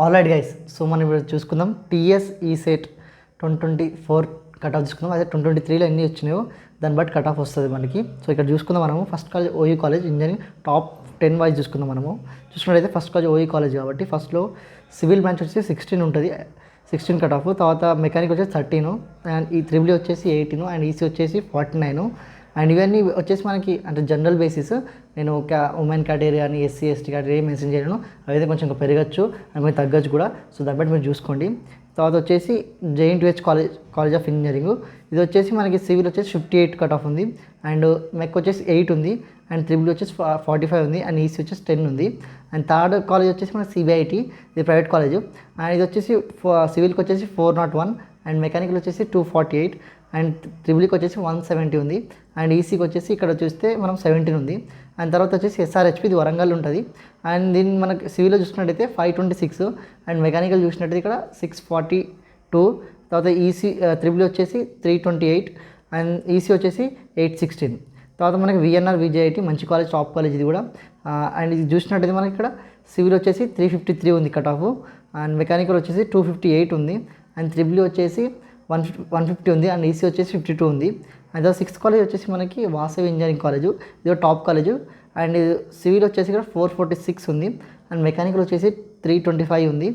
Alright guys, so మనం ఇప్పుడు చూసుకుందాం టీఎస్ ఈసెట్ 2024 కట్ ఆఫ్ చూసుకుందాం. అదే 2023లో ఎన్ని వచ్చినాయో దాన్ని బట్టి కట్ ఆఫ్ వస్తుంది మనకి. సో ఇక్కడ చూసుకుందాం మనము first college OU college engineering top 10 wise చూసుకుందాం. మనము చూసుకున్నట్టయితే ఫస్ట్ కాలేజ్ ఓయూ కాలేజ్ కాబట్టి ఫస్ట్లో సివిల్ బ్రాంచ్ వచ్చేసి 16 ఉంటుంది, 16 కట్ ఆఫ్. తర్వాత మెకానిక్ వచ్చేసి 13 అండ్ ఈ త్రిబుల్ వచ్చేసి 18 అండ్ ఈసీ వచ్చేసి 49 అండ్ ఇవన్నీ వచ్చేసి మనకి అంటే జనరల్ బేసిస్. నేను ఉమెన్ కేటగిరీ అని ఎస్సీ ఎస్టీ కేటగిరీ మెన్షన్ చేయను, అవైతే కొంచెం ఇంకా పెరగచ్చు అండ్ మీరు తగ్గచ్చు కూడా. సో దాన్ని బట్టి మీరు చూసుకోండి. తర్వాత వచ్చేసి JNTH కాలేజ్ ఆఫ్ ఇంజనీరింగ్, ఇది వచ్చేసి మనకి సివిల్ వచ్చేసి 58 కట్ ఆఫ్ ఉంది అండ్ మెక్ వచ్చేసి 8 ఉంది అండ్ త్రిబుల్ వచ్చేసి 45 ఉంది అండ్ ఈసీ వచ్చేసి 10 ఉంది. అండ్ థర్డ్ కాలేజ్ వచ్చేసి మనకి CBIT, ఇది ప్రైవేట్ కాలేజ్ అండ్ ఇది వచ్చేసి సివిల్కి వచ్చేసి 401 అండ్ మెకానికల్ వచ్చేసి 248 అండ్ త్రిబుల్కి వచ్చేసి 170 ఉంది అండ్ ఈసీకి వచ్చేసి ఇక్కడ చూస్తే మనం 17 ఉంది. అండ్ తర్వాత వచ్చేసి SRHP, ఇది వరంగల్ ఉంటుంది అండ్ దీన్ని మనకి సివిల్లో చూసుకున్నట్టయితే 526 అండ్ మెకానికల్ చూసినట్టయితే ఇక్కడ 642. తర్వాత ఈసీ త్రిబుల్ వచ్చేసి 328 అండ్ ఈసీ వచ్చేసి 816. తర్వాత మనకి VNR VJIT మంచి కాలేజ్, టాప్ కాలేజ్ ఇది కూడా. అండ్ ఇది చూసినట్టయితే మనకి ఇక్కడ సివిల్ వచ్చేసి 353 ఉంది కట్ ఆఫ్ అండ్ మెకానికల్ వచ్చేసి 258 ఉంది అండ్ త్రిబుల్ వచ్చేసి 150 ఉంది అండ్ ఈసీ వచ్చేసి 52 ఉంది. అండ్ సిక్స్త్ కాలేజ్ వచ్చేసి మనకి వాసవి ఇంజనీరింగ్ కాలేజు, ఇది టాప్ కాలేజు అండ్ సివిల్ వచ్చేసి ఇక్కడ 446 ఉంది అండ్ మెకానికల్ వచ్చేసి 325 ఉంది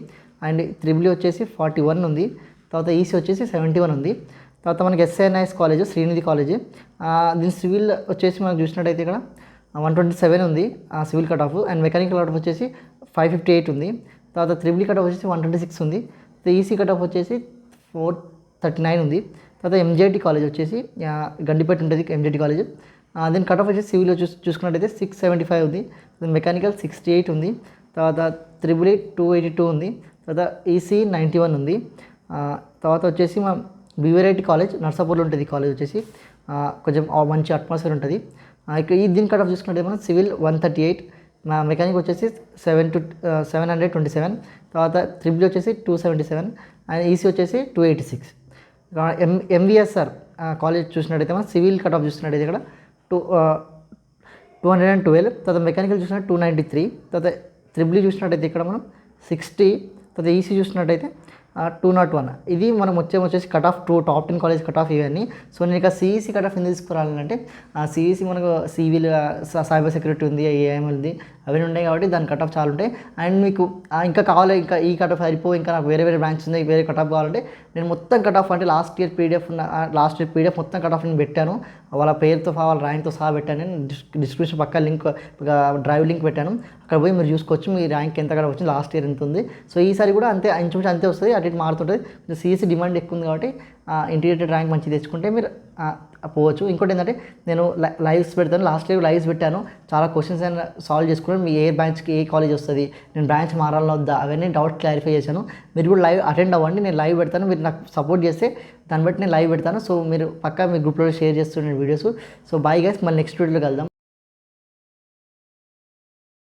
అండ్ త్రిబుల్ వచ్చేసి 41 ఉంది. తర్వాత ఈసీ వచ్చేసి 71 ఉంది. తర్వాత మనకి SNIS కాలేజ్, శ్రీనిధి కాలేజ్, దీని సివిల్ వచ్చేసి మనం చూసినట్టయితే ఇక్కడ 127 ఉంది civil cut off and mechanical cut off వచ్చేసి 558 ఉంది. తర్వాత త్రిబుల్ కట్ ఆఫ్ వచ్చేసి 126 ఉంది. ఈసీ కట్ ఆఫ్ వచ్చేసి 439 ఉంది. తర్వాత MJT కాలేజ్ వచ్చేసి గండిపేట ఉంటుంది MJT కాలేజ్, దీని కట్ ఆఫ్ వచ్చేసి సివిల్లో చూసుకున్నట్టయితే 675 ఉంది, మెకానికల్ 68 ఉంది. తర్వాత త్రిబుల్ 282 ఉంది. తర్వాత ఈసీ 91 ఉంది. తర్వాత వచ్చేసి మా BVRIT కాలేజ్ నర్సాపూర్లో ఉంటుంది. కాలేజ్ వచ్చేసి కొంచెం మంచి అట్మాస్ఫియర్ ఉంటుంది. ఇక్కడ దీని కట్ ఆఫ్ చూసుకున్నట్టయితే మనం సివిల్ 138, మా మెకానిక్ వచ్చేసి 727. తర్వాత త్రిబుల్ వచ్చేసి 277 అండ్ ఈసీ వచ్చేసి 286. MVSR కాలేజ్ చూసినట్టయితే మనం సివిల్ కట్ ఆఫ్ చూసినట్టయితే ఇక్కడ 212. తర్వాత మెకానికల్ చూసినట్టు 293. తర్వాత త్రిబుల్ చూసినట్టయితే ఇక్కడ మనం 60. తర్వాత ఈసీ చూసినట్టయితే 201. ఇది మనం వచ్చేసి cut off top 10 college cut off ఇవన్నీ. సో నేను ఇక CEC కట్ ఆఫ్ ఎందుకు తీసుకురాలంటే CEC మనకు సివిల్, సైబర్ సెక్యూరిటీ ఉంది, AIM ఉంది, అవన్నీ ఉన్నాయి కాబట్టి దాని కట్ ఆఫ్ చాలా ఉంటాయి. అండ్ మీకు ఇంకా కావాలి, ఇంకా ఈ కట్ ఆఫ్ సరిపో, ఇంకా నాకు వేరే బ్రాంచ్ ఉంది, వేరే కట్ ఆఫ్ కావాలంటే నేను మొత్తం కట్ ఆఫ్ అంటే లాస్ట్ ఇయర్ PDF మొత్తం కట్ ఆఫ్ నేను పెట్టాను, వాళ్ళ పేరుతో వాళ్ళ ర్యాంక్తో సహా పెట్టాను. నేను డిస్క్రిప్షన్ పక్క లింక్, డ్రైవ్ లింక్ పెట్టాను, అక్కడ పోయి మీరు చూసుకోవచ్చు మీ ర్యాంక్ ఎంత కట్ వచ్చింది, లాస్ట్ ఇయర్ ఎంత ఉంది. సో ఈసారి కూడా అంతే, ఇంచుమించు అంతే వస్తుంది, అటు ఇటు మారుతుంటుంది. CEC డిమాండ్ ఎక్కువ ఉంది కాబట్టి ఇంటిగ్రేటెడ్ ర్యాంక్ మంచిగా తెచ్చుకుంటే మీరు పోవచ్చు. ఇంకోటి ఏంటంటే నేను లైవ్స్ పెడతాను, లాస్ట్ ఇయర్ లైవ్స్ పెట్టాను, చాలా క్వశ్చన్స్ అయినా సాల్వ్ చేసుకున్నాను. మీ ఏ బ్రాంచ్కి ఏ కాలేజ్ వస్తుంది, నేను బ్రాంచ్ మారాలా వద్దా, అవన్నీ డౌట్ క్లారిఫై చేశాను. మీరు కూడా లైవ్ అటెండ్ అవ్వండి, నేను లైవ్ పెడతాను, మీరు నాకు సపోర్ట్ చేస్తే దాన్ని బట్టి నేను లైవ్ పెడతాను. సో మీరు పక్కా మీ గ్రూప్లో షేర్ చేస్తున్నాను వీడియోస్. సో బాయ్ గైస్, మళ్ళీ నెక్స్ట్ వీడియోలో కలుద్దాం.